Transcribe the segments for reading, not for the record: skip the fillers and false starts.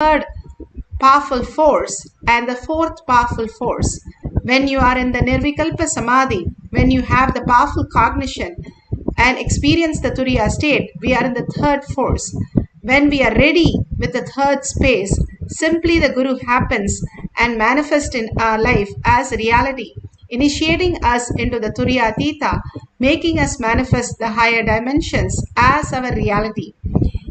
third powerful force and the fourth powerful force. When you are in the Nirvikalpa Samadhi, when you have the powerful cognition and experience the Turiya state, we are in the third force. When we are ready with the third space, simply the Guru happens and manifests in our life as reality, initiating us into the Turiya Atita, making us manifest the higher dimensions as our reality.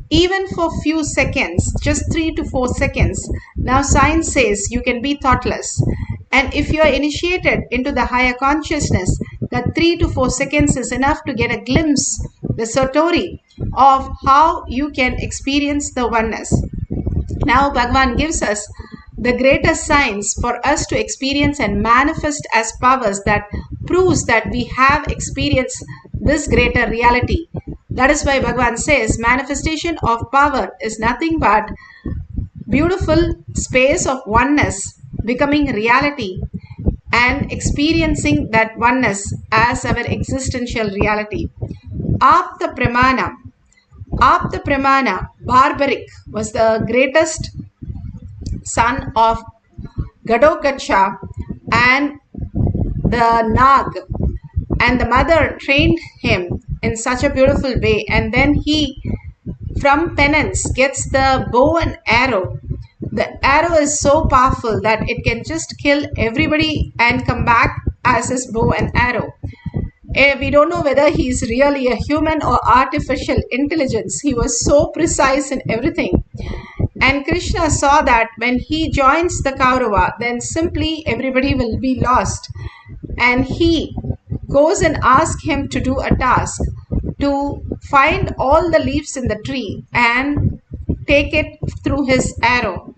Even for few seconds, just 3 to 4 seconds, now science says you can be thoughtless. And if you are initiated into the higher consciousness, that 3 to 4 seconds is enough to get a glimpse, the satori of how you can experience the oneness. Now Bhagavan gives us the greatest signs for us to experience and manifest as powers that proves that we have experienced this greater reality. That is why Bhagavan says manifestation of power is nothing but beautiful space of oneness becoming reality and experiencing that oneness as our existential reality. Apta Pramana. Apta Pramana, barbaric, was the greatest son of Gadokacha and the Nag, and the mother trained him in such a beautiful way, and then he from penance gets the bow and arrow. The arrow is so powerful that it can just kill everybody and come back as his bow and arrow. We don't know whether he's really a human or artificial intelligence. He was so precise in everything. And Krishna saw that when he joins the Kaurava, then simply everybody will be lost. And he goes and asks him to do a task, to find all the leaves in the tree and take it through his arrow.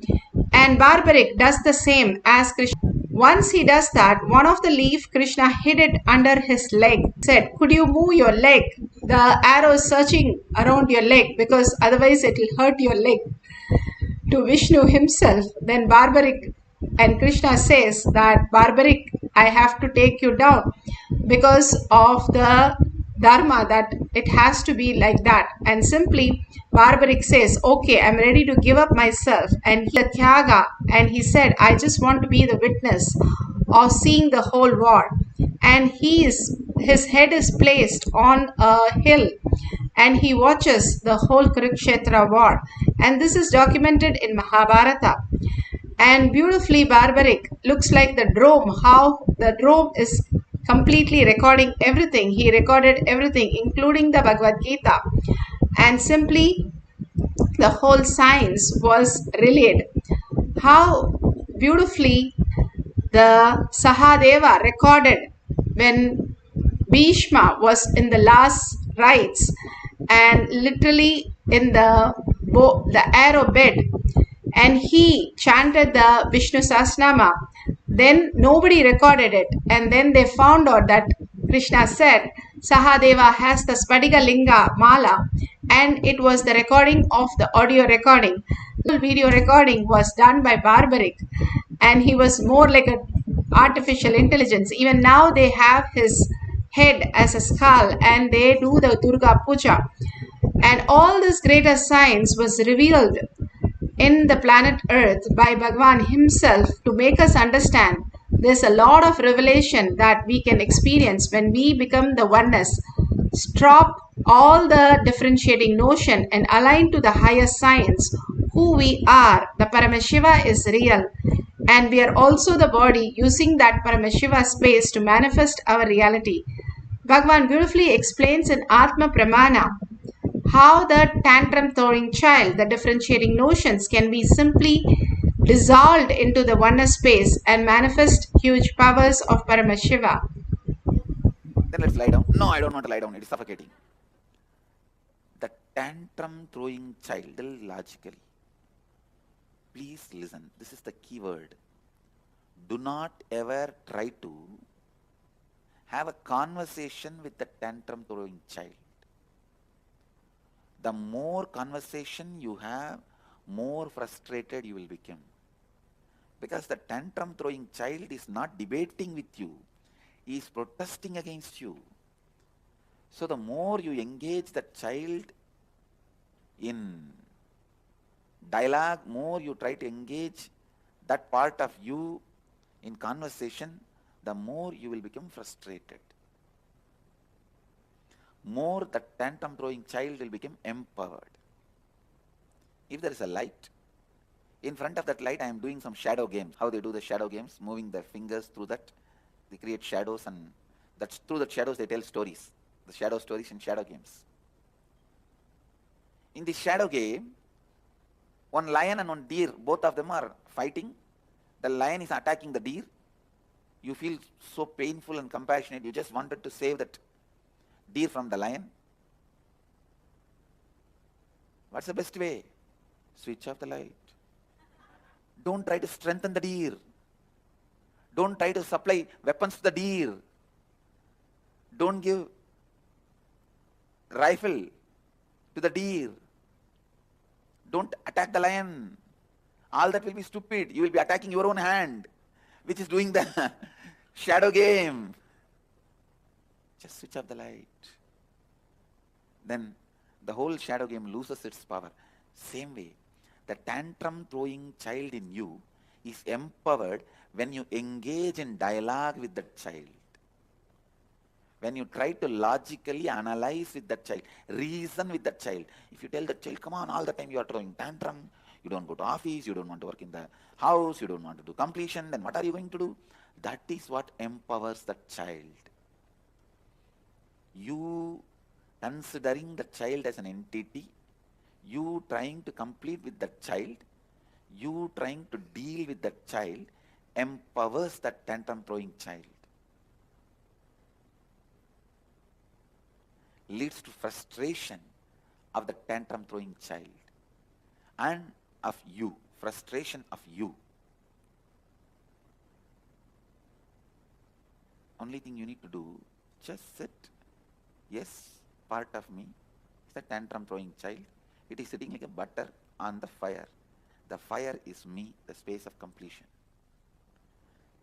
And Barbaric does the same as Krishna. Once he does that, one of the leaf, Krishna hid it under his leg. Said, could you move your leg? The arrow is searching around your leg because otherwise it will hurt your leg. To Vishnu himself, then Barbaric, and Krishna says that Barbaric, I have to take you down because of the dharma that it has to be like that. And simply Barbaric says, okay, I'm ready to give up myself. And he Tyaga, and he said, I just want to be the witness of seeing the whole war. And his head is placed on a hill and he watches the whole Kurukshetra war. And this is documented in Mahabharata. And beautifully Barbaric looks like the drone, how the drone is completely recording everything. He recorded everything, including the Bhagavad Gita. And simply the whole science was relayed. How beautifully the Sahadeva recorded when Bhishma was in the last rites and literally in the arrow bed, and he chanted the Vishnu Sahasranama. Then nobody recorded it, and then they found out that Krishna said Sahadeva has the Spadiga Linga Mala, and it was the recording of the audio recording. The video recording was done by Barbaric, and he was more like an artificial intelligence. Even now they have his head as a skull and they do the Durga Puja. And all this greater science was revealed in the planet Earth by Bhagavan himself to make us understand there's a lot of revelation that we can experience when we become the oneness. Stop all the differentiating notion and align to the higher science. Who we are, the Paramashiva is real. And we are also the body using that Paramashiva space to manifest our reality. Bhagavan beautifully explains in Atma Pramana how the tantrum throwing child, the differentiating notions can be simply dissolved into the oneness space and manifest huge powers of Paramashiva. Then let's lie down. No, I don't want to lie down. It is suffocating. The tantrum throwing child, logically. Please listen. This is the key word. Do not ever try to have a conversation with the tantrum throwing child. The more conversation you have, more frustrated you will become. Because the tantrum throwing child is not debating with you. He is protesting against you. So the more you engage the child in dialogue, more you try to engage that part of you in conversation, the more you will become frustrated. More the tantrum throwing child will become empowered. If there is a light, in front of that light I am doing some shadow games. How they do the shadow games, moving their fingers through that, they create shadows, and that's through the shadows they tell stories. The shadow stories and shadow games. In the shadow game, one lion and one deer, both of them are fighting. The lion is attacking the deer. You feel so painful and compassionate, you just wanted to save that deer from the lion. What's the best way? Switch off the light. Don't try to strengthen the deer. Don't try to supply weapons to the deer. Don't give rifle to the deer. Don't attack the lion. All that will be stupid. You will be attacking your own hand, which is doing the shadow game. Just switch off the light. Then the whole shadow game loses its power. Same way, the tantrum throwing child in you is empowered when you engage in dialogue with that child. When you try to logically analyze with that child, reason with that child. If you tell that child, come on, all the time you are throwing tantrum, you don't go to office, you don't want to work in the house, you don't want to do completion, then what are you going to do? That is what empowers that child. You considering the child as an entity, you trying to complete with that child, you trying to deal with that child, empowers that tantrum throwing child. Leads to frustration of the tantrum throwing child and of you, frustration of you. Only thing you need to do, just sit. Yes, part of me is the tantrum throwing child. It is sitting like a butter on the fire. The fire is me, the space of completion.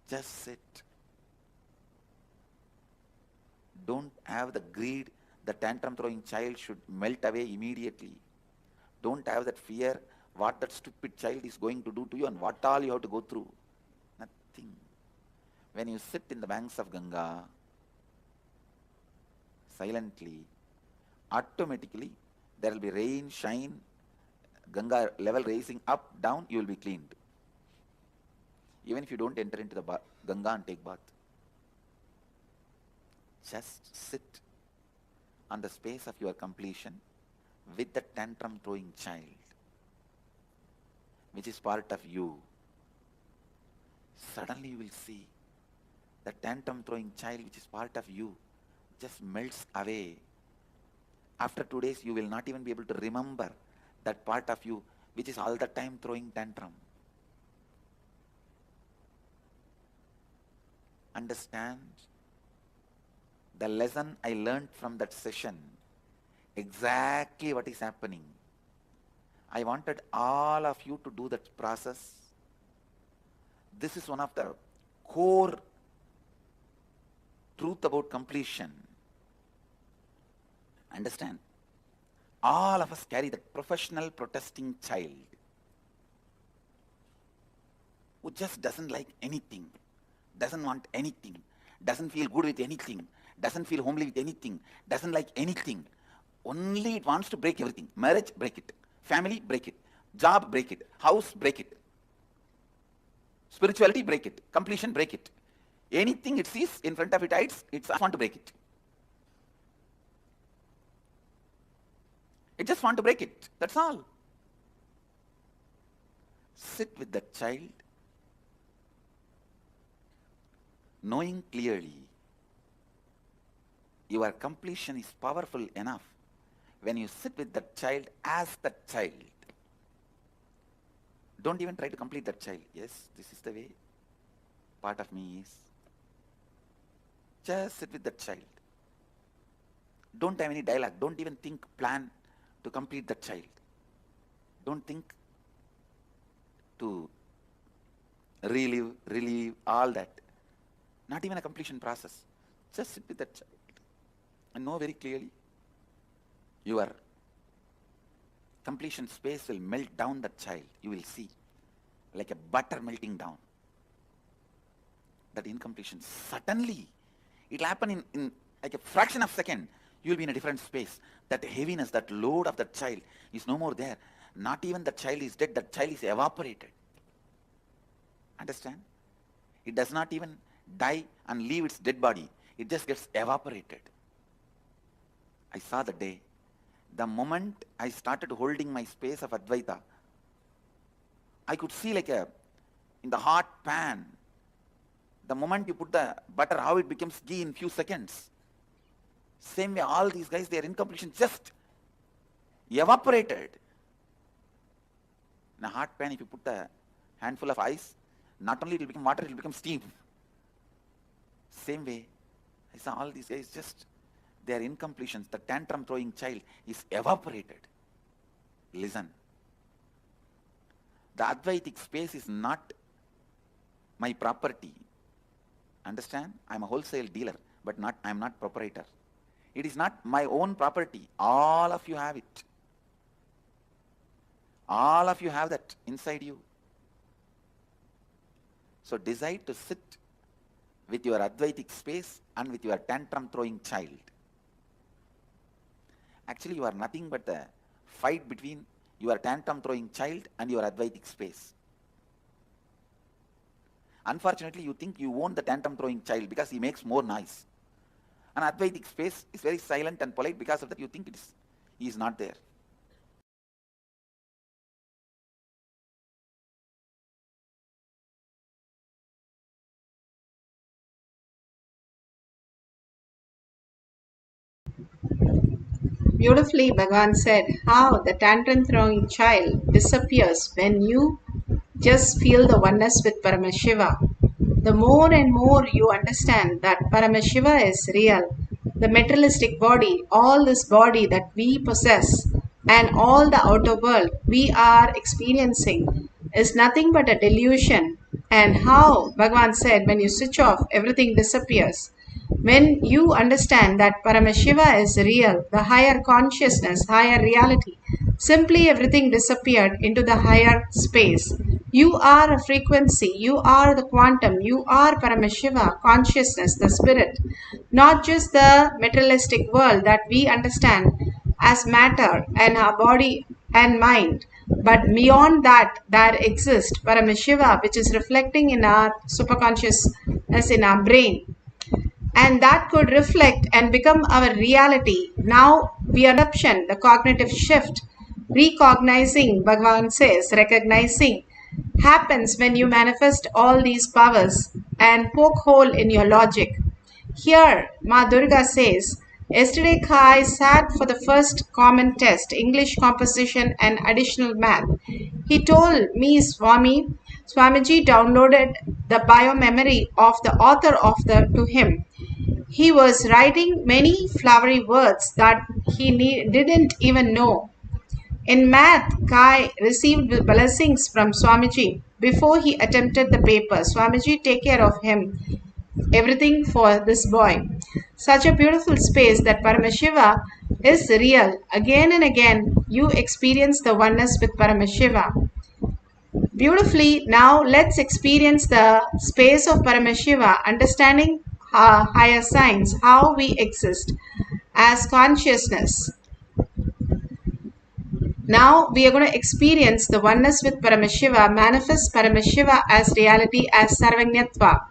Just sit. Don't have the greed. The tantrum throwing child should melt away immediately. Don't have that fear what that stupid child is going to do to you and what all you have to go through. Nothing. When you sit in the banks of Ganga, silently, automatically there will be rain, shine, Ganga level raising up, down, you will be cleaned. Even if you don't enter into the Ganga and take bath. Just sit on the space of your completion with the tantrum throwing child, which is part of you. Suddenly you will see the tantrum throwing child, which is part of you, just melts away. After 2 days, you will not even be able to remember that part of you, which is all the time throwing tantrum. Understand the lesson I learned from that session, exactly what is happening. I wanted all of you to do that process. This is one of the core truth about completion. Understand? All of us carry that professional protesting child who just doesn't like anything, doesn't want anything, doesn't feel good with anything, doesn't feel homely with anything, doesn't like anything. Only it wants to break everything. Marriage, break it. Family, break it. Job, break it. House, break it. Spirituality, break it. Completion, break it. Anything it sees in front of it, it's want to break it. It just want to break it. That's all. Sit with that child, knowing clearly your completion is powerful enough when you sit with that child as that child. Don't even try to complete that child. Yes, this is the way part of me is. Just sit with that child. Don't have any dialogue. Don't even think, plan to complete that child. Don't think to relieve, all that. Not even a completion process. Just sit with that child and know very clearly your completion space will melt down that child. You will see, like a butter melting down. That incompletion, suddenly, it will happen in like a fraction of a second. You will be in a different space. That heaviness, that load of that child is no more there. Not even the child is dead, that child is evaporated. Understand? It does not even die and leave its dead body. It just gets evaporated. I saw the day. The moment I started holding my space of Advaita, I could see like in the hot pan, the moment you put the butter, how it becomes ghee in few seconds. Same way, all these guys, their incompletion just evaporated. In a hot pan, if you put a handful of ice, not only it will become water, it will become steam. Same way, I saw all these guys just, their incompletions, the tantrum throwing child is evaporated. Listen. The Advaitic space is not my property. Understand? I am a wholesale dealer, but I am not proprietor. It is not my own property. All of you have it. All of you have that inside you. So decide to sit with your Advaitic space and with your tantrum throwing child. Actually, you are nothing but the fight between your tantrum throwing child and your Advaitic space. Unfortunately, you think you own the tantrum throwing child because he makes more noise. An Advaitic space is very silent and polite. Because of that, you think he is not there. Beautifully, Bhagavan said how the tantrum throwing child disappears when you just feel the oneness with Paramashiva. The more and more you understand that Paramashiva is real, the materialistic body, all this body that we possess, and all the outer world we are experiencing is nothing but a delusion. And how Bhagavan said, when you switch off, everything disappears. When you understand that Paramashiva is real, the higher consciousness, higher reality, simply everything disappeared into the higher space. You are a frequency, you are the quantum, you are Paramashiva, consciousness, the spirit, not just the materialistic world that we understand as matter and our body and mind. But beyond that, there exists Paramashiva, which is reflecting in our superconsciousness, in our brain. And that could reflect and become our reality. Now we are adoption, the cognitive shift, recognizing, Bhagavan says, recognizing happens when you manifest all these powers and poke hole in your logic. Here, Ma Durga says, yesterday Kai sat for the first common test, English composition and additional math. He told me Swamiji downloaded the biomemory of the author to him. He was writing many flowery words that he didn't even know. In math, Kai received blessings from Swamiji before he attempted the paper. Swamiji, take care of him. Everything for this boy. Such a beautiful space that Paramashiva is real. Again and again, you experience the oneness with Paramashiva. Beautifully, now let's experience the space of Paramashiva, understanding higher science, how we exist as consciousness. Now we are going to experience the oneness with Paramashiva, manifest Paramashiva as reality, as Sarvagnyatva.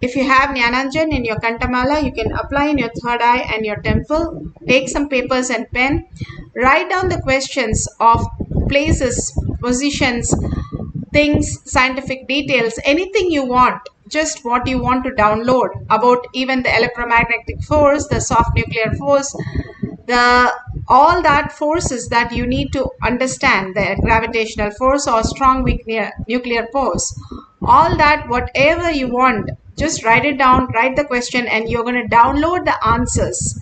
If you have Jnananjan in your Kantamala, you can apply in your third eye and your temple. Take some papers and pen. Write down the questions of places, positions, things, scientific details, anything you want. Just what you want to download about even the electromagnetic force, the soft nuclear force, all that forces that you need to understand, the gravitational force or strong weak nuclear force. All that, whatever you want, just write it down, write the question, and you're going to download the answers.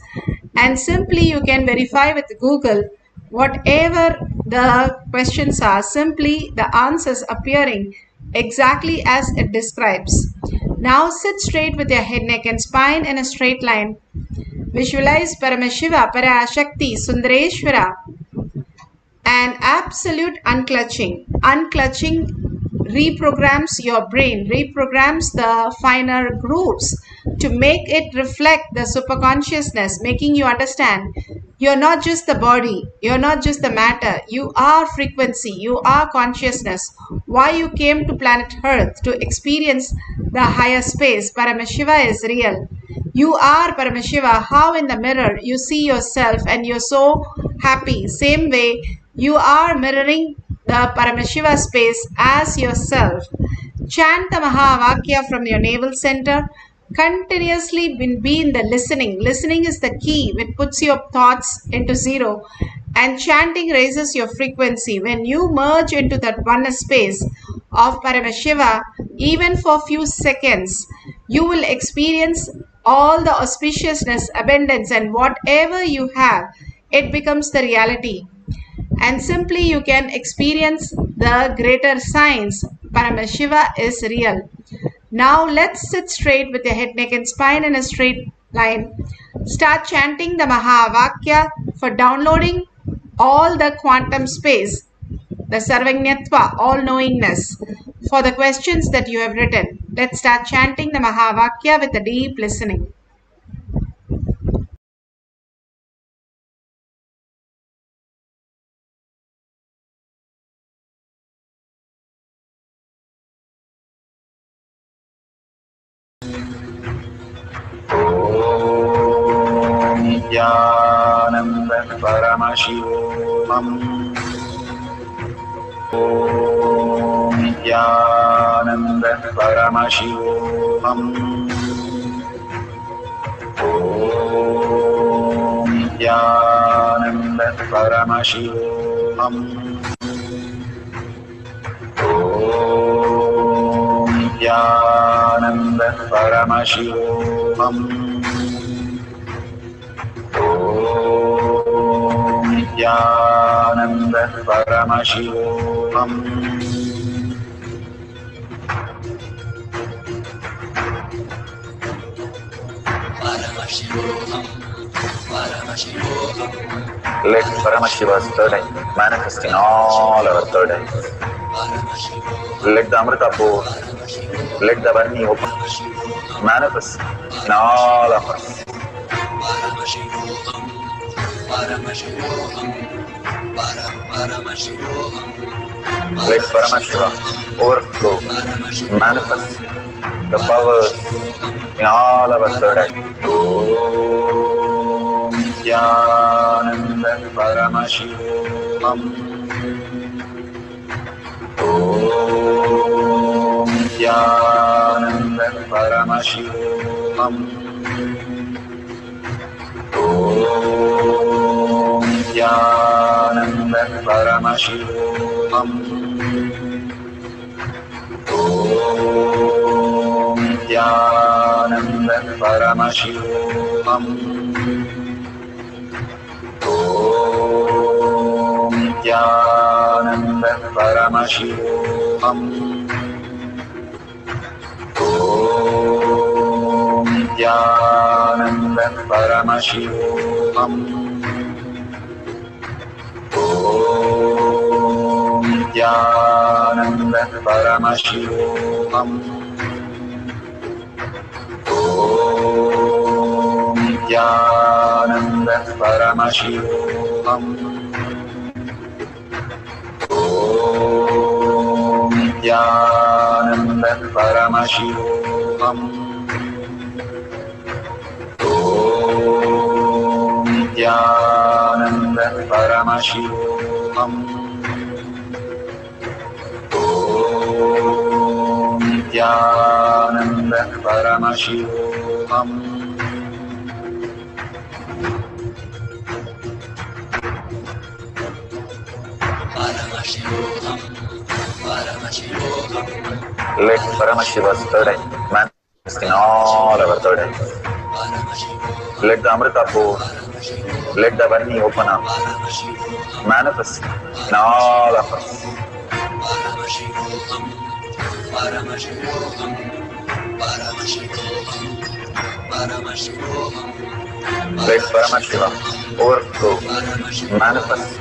And simply you can verify with Google whatever the questions are, simply the answers appearing exactly as it describes. Now sit straight with your head, neck and spine in a straight line. Visualize Paramashiva, Parashakti, Sundareshwara and absolute unclutching. Unclutching reprograms your brain, reprograms the finer grooves to make it reflect the superconsciousness, making you understand you're not just the body, you're not just the matter, you are frequency, you are consciousness. Why you came to planet Earth to experience the higher space. Paramashiva is real. You are Paramashiva. How in the mirror you see yourself and you're so happy. Same way you are mirroring the Paramashiva space as yourself. Chant the Mahavakya from your navel center. Continuously be in the listening. Listening is the key which puts your thoughts into zero. And chanting raises your frequency. When you merge into that oneness space of Paramashiva, even for a few seconds, you will experience all the auspiciousness, abundance, and whatever you have, it becomes the reality. And simply you can experience the greater science. Paramashiva is real. Now let's sit straight with your head, neck, and spine in a straight line. Start chanting the Mahavakya for downloading all the quantum space, the Sarvajñatva, all-knowingness, for the questions that you have written. Let's start chanting the Mahavakya with a deep listening. Nithyananda Paramashivoham. Nithyananda Paramashivoham. Nithyananda Paramashivoham. Nithyananda Paramashivoham. Nithyananda Paramashivoham. Paramashivoham, Paramashivoham. Let Paramashiva's third eye manifest in all our third eyes. Let the Amrita pour, let the Varni open, manifest in all of us. Paramashivoham, Paramashivoham, Paramashivoham. Let Paramashiva overflow, manifest the powers in all our third eye. Om Nithyananda Paramashivoham. Om Nithyananda Paramashivoham. Om Nithyananda Paramashivoham. Om Nithyananda Paramashivoham. Om Nithyananda Paramashivoham. Om Nithyananda Paramashivoham. Om Nithyananda Paramashivoham. Om Nithyananda Paramashivoham. Om Nithyananda Paramashivoham. Om Nithyananda Paramashivoham. Om Nithyananda Paramashivoham. Paramashivoham, Paramashivoham. Let Paramashiva's third eye manifest in all our third eyes. Let the Amrita pour, let the Varni open up, manifest in all of us. Paramashivoham, Paramashivoham, Paramashivoham, Paramashivoham. Let Paramashiva overflow, manifest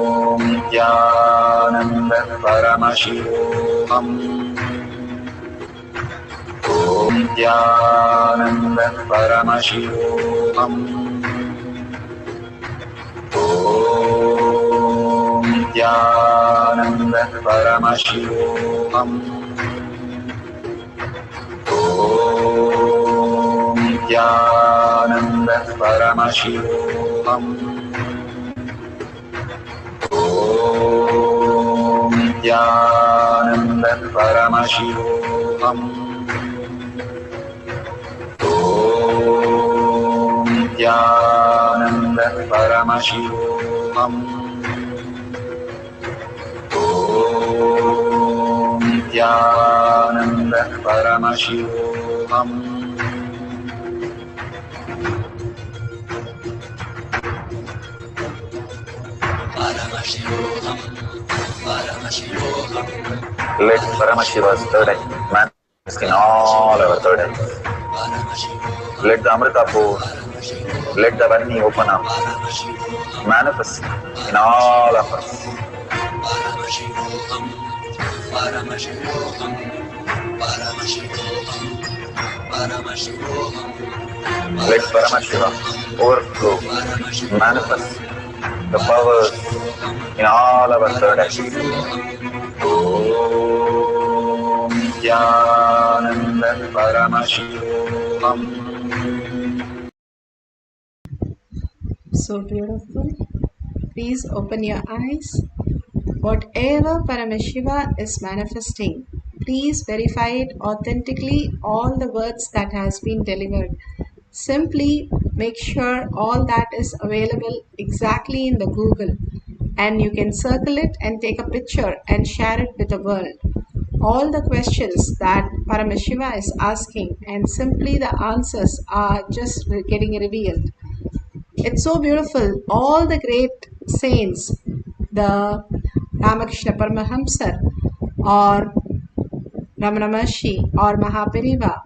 Paramashivoham. Om Nithyananda Paramashivoham. Om Nithyananda Paramashivoham. Om Nithyananda Paramashivoham. Om Nithyananda Paramashivoham. Om Nithyananda Paramashivoham. Om Nithyananda Paramashivoham. Paramashivoham. Paramashivoham. Let Paramashiva's third eye manifest in all our third eyes. Let the Amrita pour, let the Varni open up, manifest in all of us. Paramashivoham. Paramashivoham. Paramashivoham. Paramashivoham. Let Paramashiva overflow, manifest the powers in all our third eyes. Om Nithyananda Paramashivoham. So beautiful. Please open your eyes. Whatever Paramashiva is manifesting, please verify it authentically, all the words that has been delivered. Simply make sure all that is available exactly in the Google, and you can circle it and take a picture and share it with the world. All the questions that Paramashiva is asking, and simply the answers are just getting revealed. It's so beautiful. All the great saints, the Ramakrishna Paramahamsa or Ramana Maharshi or Mahapariva,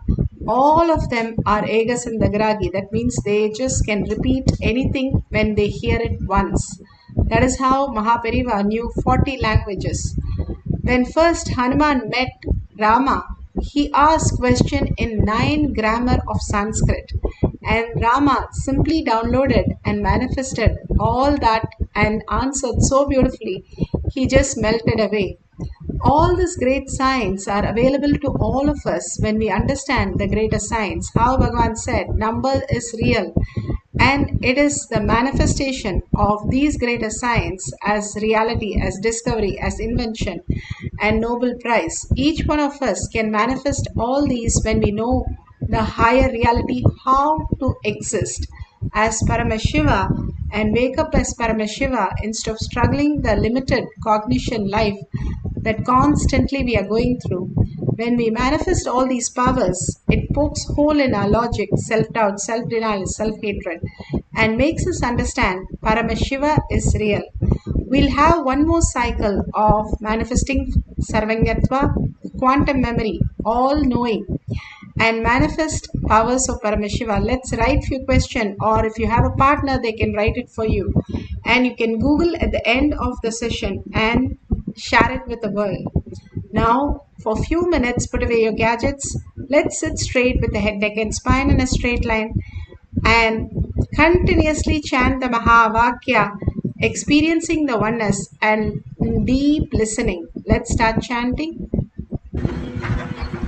all of them are Egasandagragi. That means they just can repeat anything when they hear it once. That is how Mahapariva knew 40 languages. When first Hanuman met Rama, he asked question in 9 grammar of Sanskrit, and Rama simply downloaded and manifested all that and answered so beautifully, he just melted away. All these great signs are available to all of us when we understand the greater signs. How Bhagavan said, number is real, and it is the manifestation of these greater signs as reality, as discovery, as invention and Nobel Prize. Each one of us can manifest all these when we know the higher reality, how to exist as Paramashiva and wake up as Paramashiva instead of struggling the limited cognition life that constantly we are going through. When we manifest all these powers, it pokes hole in our logic, self-doubt, self-denial, self-hatred, and makes us understand Paramashiva is real. We'll have one more cycle of manifesting Sarvangyatva, quantum memory, all-knowing, and manifest powers of Paramashiva. Let's write few questions, or if you have a partner, they can write it for you. And you can Google at the end of the session and share it with the world. Now, for a few minutes, put away your gadgets. Let's sit straight with the head, neck, and spine in a straight line and continuously chant the Mahavakya, experiencing the oneness and deep listening. Let's start chanting.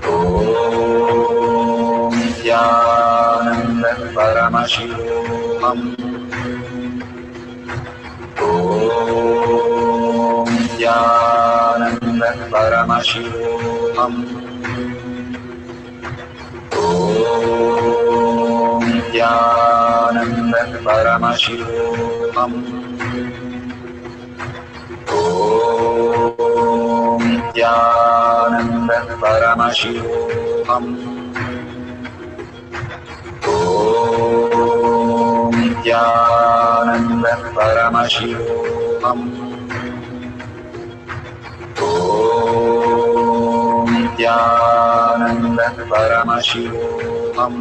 Om Nithyananda Paramashivoham. Om Nithyananda Paramashivoham. Om Nithyananda Paramashivoham. Om Nithyananda Paramashivoham. Om Nithyananda Paramashivoham. Om Nithyananda Paramashivoham.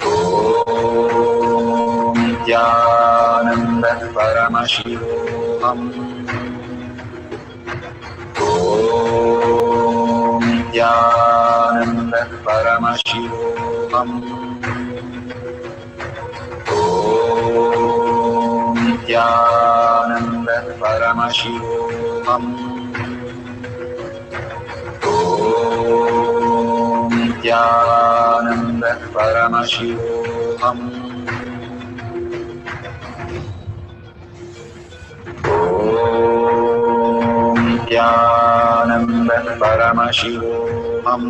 Om Nithyananda Paramashivoham. Nithyananda Paramashivoham. Om Nithyananda Paramashivoham. Om Nithyananda Paramashivoham. Om Nithyananda Paramashivoham.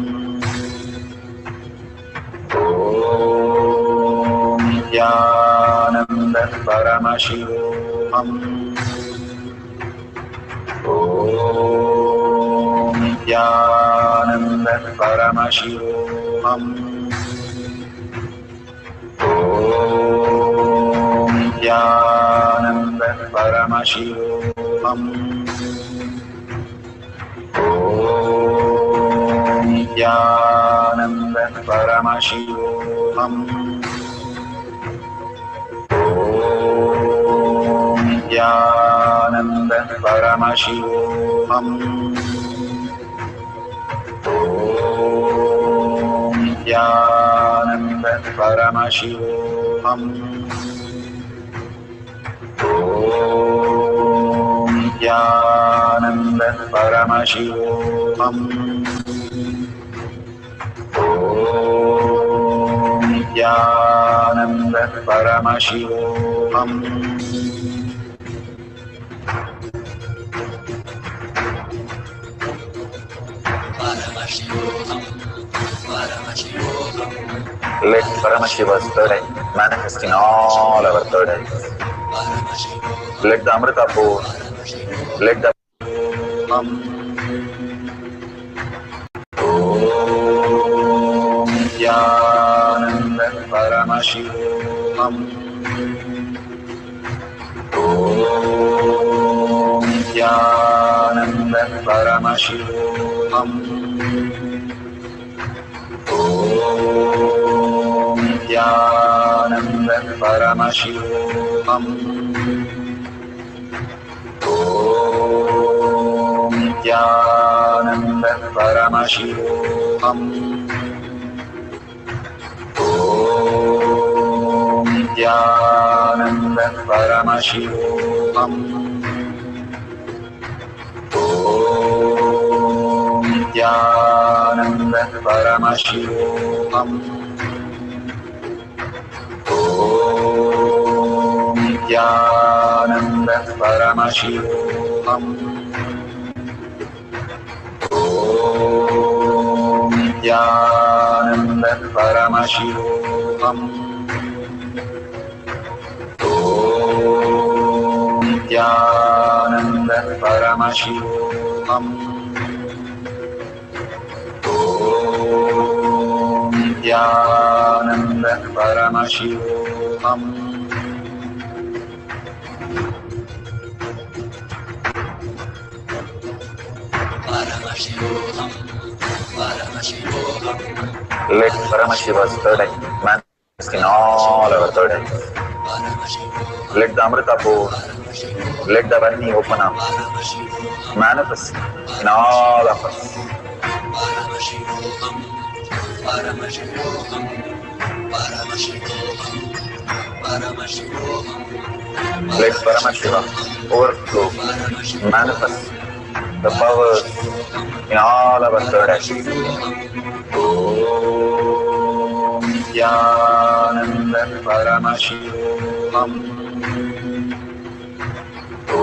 Om Nithyananda Paramashivoham. Om Nithyananda Paramashivoham. Om Nithyananda Paramashivoham. Om Nithyananda Paramashivoham. Om Nithyananda Paramashivoham. Om Nithyananda Paramashivoham. Om Nithyananda Paramashivoham. Om Nithyananda Paramashivoham. Paramashivoham. Paramashivoham. Let Paramashiva's third eye manifest in all our third eyes. Let the Amrita pour, let the Om Nithyananda Paramashivoham. Om Nithyananda Paramashivoham. Om Nithyananda Paramashivoham. Om Nithyananda Paramashivoham. Om Nithyananda Paramashivoham. Om Nithyananda Paramashivoham. Om Nithyananda Paramashivoham. Om Nithyananda Paramashivoham. Om Nithyananda Paramashivoham. Om Nithyananda Paramashivoham. Paramashivoham. Paramashivoham. Let Paramashiva's third eye manifest in all our third eyes. Let the Amrita pour, let the Varni open up, manifest in all of us. Paramashivoham. Paramashivoham. Paramashivoham. Paramashivoham. Let Paramashiva overflow, manifest the powers in all our third eyes. Om Nithyananda Paramashivoham. Om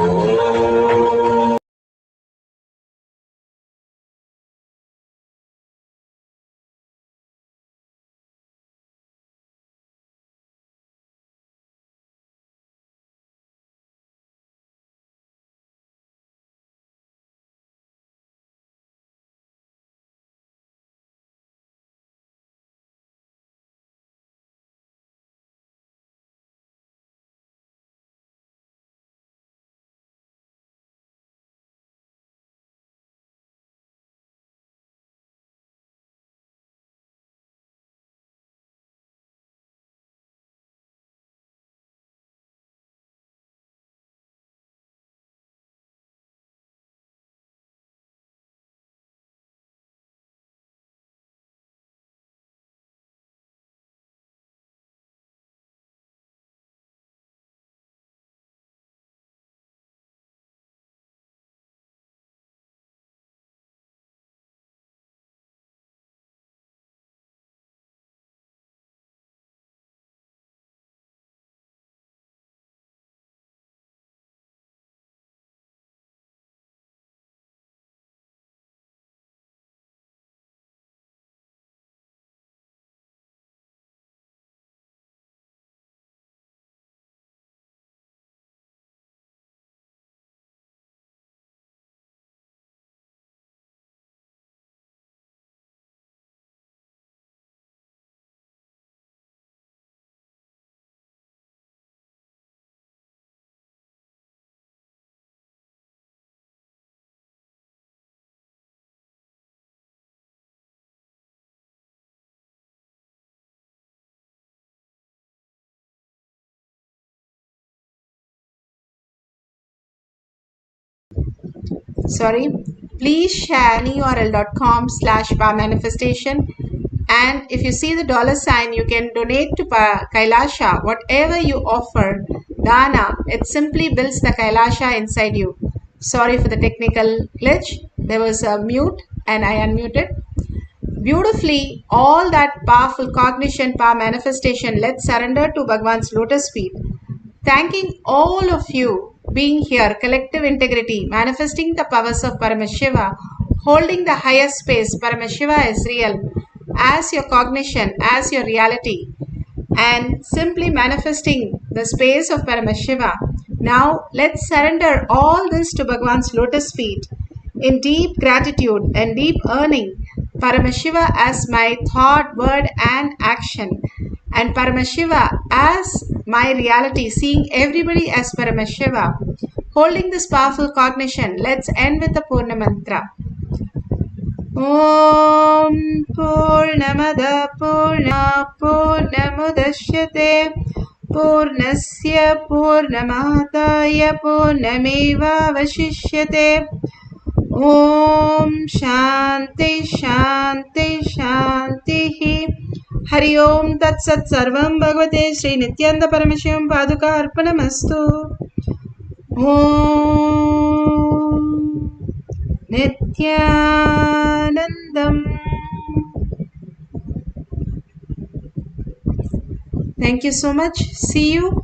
Please share tinyurl.com/manifestation. And if you see the $, you can donate to Kailasha. Whatever you offer, Dana, it simply builds the Kailasha inside you. Sorry for the technical glitch. There was a mute and I unmuted. Beautifully, all that powerful cognition, power manifestation, let's surrender to Bhagwan's lotus feet. Thanking all of you being here, collective integrity, manifesting the powers of Paramashiva, holding the highest space. Paramashiva is real as your cognition, as your reality, and simply manifesting the space of Paramashiva. Now let's surrender all this to Bhagwan's lotus feet in deep gratitude and deep earning Paramashiva as my thought, word and action, and Paramashiva as my reality, seeing everybody as Paramashiva, holding this powerful cognition. Let's end with the Purna Mantra. Om Purnamada Purna Purnamudashyate Purnasya Purnamataya Purnameva Vashishyate. Om Shanti Shanti Shanti. Hari Om Tat Sat Sarvam Bhagavate Shri Nithyananda Paramashivam Paduka Arpanamastu. Om Nithyanandam. Thank you so much. See you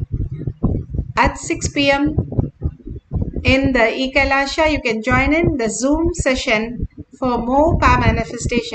at 6 p.m. in the Ekailasha. You can join in the Zoom session for more power manifestation.